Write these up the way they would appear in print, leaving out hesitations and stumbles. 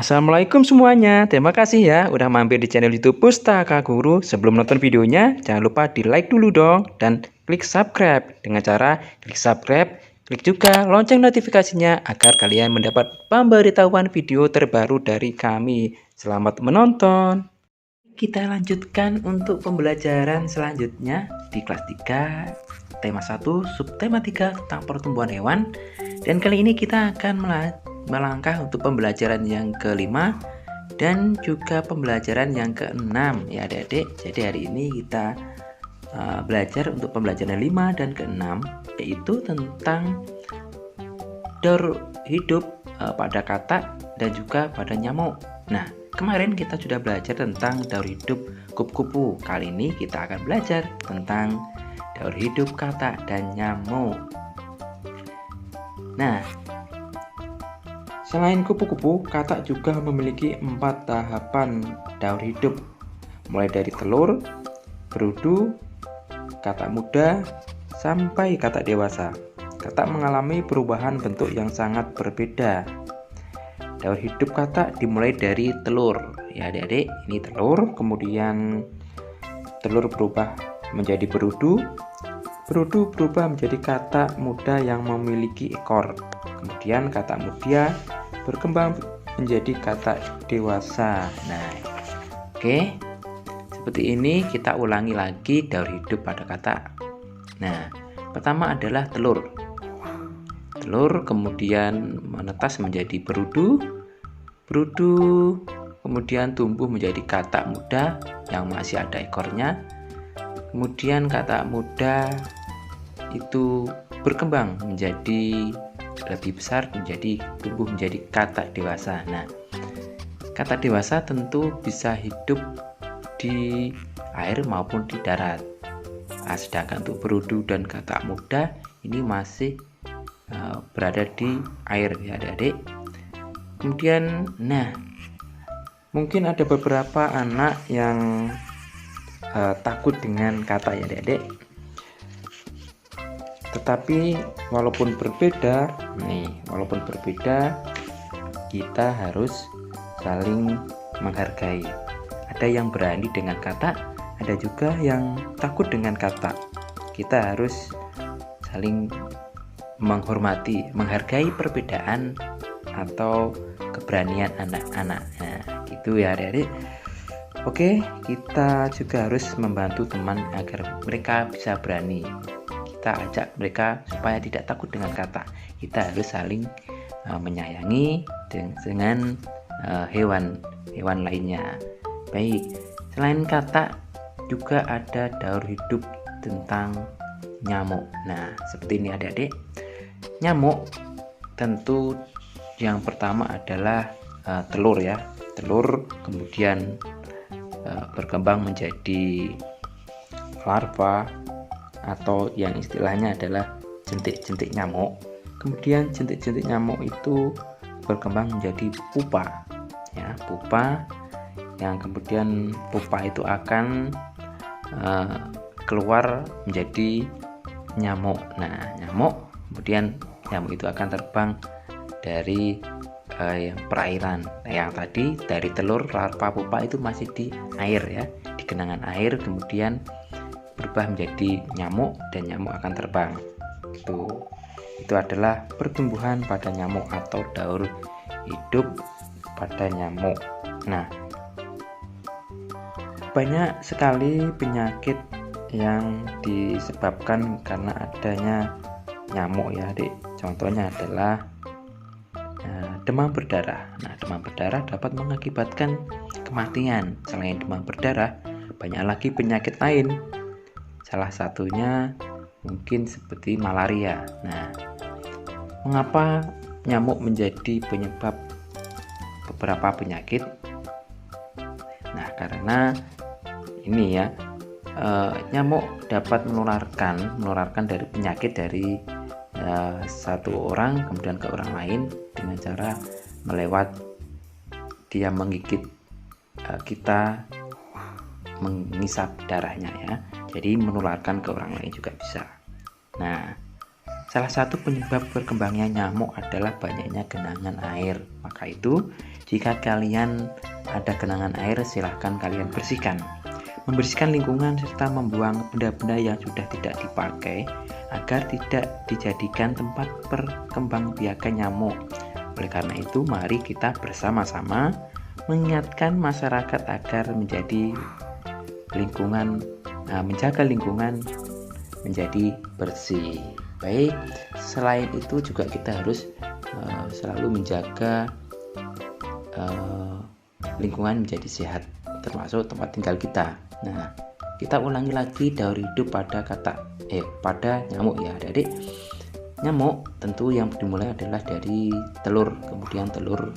Assalamualaikum semuanya, terima kasih ya udah mampir di channel YouTube Pustaka Guru. Sebelum nonton videonya, jangan lupa di like dulu dong dan klik subscribe. Dengan cara klik subscribe, klik juga lonceng notifikasinya agar kalian mendapat pemberitahuan video terbaru dari kami. Selamat menonton. Kita lanjutkan untuk pembelajaran selanjutnya di kelas 3, tema 1, subtema 3 tentang pertumbuhan hewan. Dan kali ini kita akan melangkah untuk pembelajaran yang kelima dan juga pembelajaran yang keenam ya adik-adik. Jadi hari ini kita belajar untuk pembelajaran 5 dan ke-6, yaitu tentang daur hidup pada katak dan juga pada nyamuk. Nah, kemarin kita sudah belajar tentang daur hidup kupu-kupu. Kali ini kita akan belajar tentang daur hidup katak dan nyamuk. Nah, selain kupu-kupu, katak juga memiliki 4 tahapan daur hidup, mulai dari telur, berudu, katak muda, sampai katak dewasa. Katak mengalami perubahan bentuk yang sangat berbeda. Daur hidup katak dimulai dari telur. Ya adik-adik, ini telur, kemudian telur berubah menjadi berudu. Berudu berubah menjadi katak muda yang memiliki ekor. Kemudian katak muda berkembang menjadi katak dewasa. Nah, oke. Seperti ini kita ulangi lagi daur hidup pada katak. Nah, pertama adalah telur. Telur kemudian menetas menjadi berudu. Berudu kemudian tumbuh menjadi katak muda yang masih ada ekornya. Kemudian katak muda itu berkembang menjadi lebih besar, tumbuh menjadi katak dewasa. Nah, katak dewasa tentu bisa hidup di air maupun di darat. Sedangkan untuk berudu dan katak muda ini masih berada di air ya adik-adik. Kemudian, nah, mungkin ada beberapa anak yang takut dengan katak ya adik-adik. Tetapi walaupun berbeda, kita harus saling menghargai. Ada yang berani dengan katak, ada juga yang takut dengan katak. Kita harus saling menghormati, menghargai perbedaan atau keberanian anak-anak. Nah, gitu ya adik-adik. Oke, kita juga harus membantu teman agar mereka bisa berani. Kita ajak mereka supaya tidak takut dengan katak. Kita harus saling menyayangi dengan hewan lainnya. Baik, selain katak juga ada daur hidup tentang nyamuk. Nah, seperti ini adik-adik. Nyamuk tentu yang pertama adalah telur ya. Telur kemudian berkembang menjadi larva atau yang istilahnya adalah jentik-jentik nyamuk. Kemudian jentik-jentik nyamuk itu berkembang menjadi pupa ya, pupa yang kemudian pupa itu akan keluar menjadi nyamuk. Nah, kemudian nyamuk itu akan terbang dari perairan. Nah, yang tadi dari telur, larva, pupa itu masih di air ya, di genangan air, kemudian berubah menjadi nyamuk dan nyamuk akan terbang. Itu adalah pertumbuhan pada nyamuk atau daur hidup pada nyamuk. Nah, banyak sekali penyakit yang disebabkan karena adanya nyamuk ya adik. Contohnya adalah demam berdarah. Nah, demam berdarah dapat mengakibatkan kematian. Selain demam berdarah, banyak lagi penyakit lain. Salah satunya mungkin seperti malaria. Nah, mengapa nyamuk menjadi penyebab beberapa penyakit? Nah, karena ini ya, nyamuk dapat menularkan dari penyakit dari satu orang kemudian ke orang lain dengan cara dia menggigit kita, mengisap darahnya ya. Jadi menularkan ke orang lain juga bisa. Nah, salah satu penyebab berkembangnya nyamuk adalah banyaknya genangan air. Maka itu Jika kalian ada genangan air, silahkan kalian bersihkan. Membersihkan lingkungan serta membuang benda-benda yang sudah tidak dipakai agar tidak dijadikan tempat perkembangbiakan nyamuk. Oleh karena itu, mari kita bersama-sama mengingatkan masyarakat agar menjaga lingkungan menjadi bersih. Baik, selain itu juga kita harus selalu menjaga lingkungan menjadi sehat, termasuk tempat tinggal kita. Nah, kita ulangi lagi daur hidup pada nyamuk ya adik-adik. Nyamuk tentu yang dimulai adalah dari telur, kemudian telur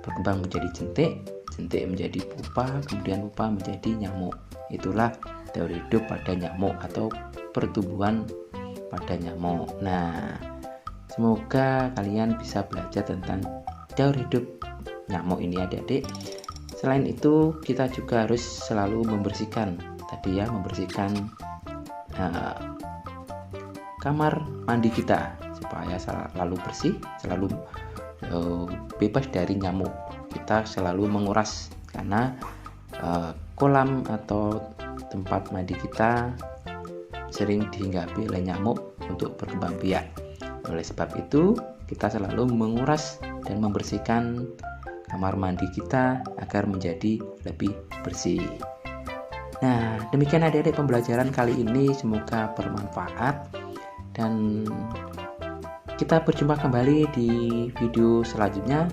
berkembang menjadi jentik, jentik menjadi pupa, kemudian pupa menjadi nyamuk. Itulah daur hidup pada nyamuk atau pertumbuhan pada nyamuk. Nah, semoga kalian bisa belajar tentang daur hidup nyamuk ini adik-adik. Selain itu, kita juga harus selalu membersihkan kamar mandi kita supaya selalu bersih, selalu bebas dari nyamuk. Kita selalu menguras karena kolam atau tempat mandi kita sering dihinggapi oleh nyamuk untuk berkembang biak. Oleh sebab itu, kita selalu menguras dan membersihkan kamar mandi kita agar menjadi lebih bersih. Nah, demikian adik-adik pembelajaran kali ini, semoga bermanfaat dan kita berjumpa kembali di video selanjutnya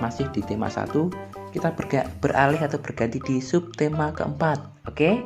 masih di tema 1. Kita beralih atau berganti di subtema keempat. Oke?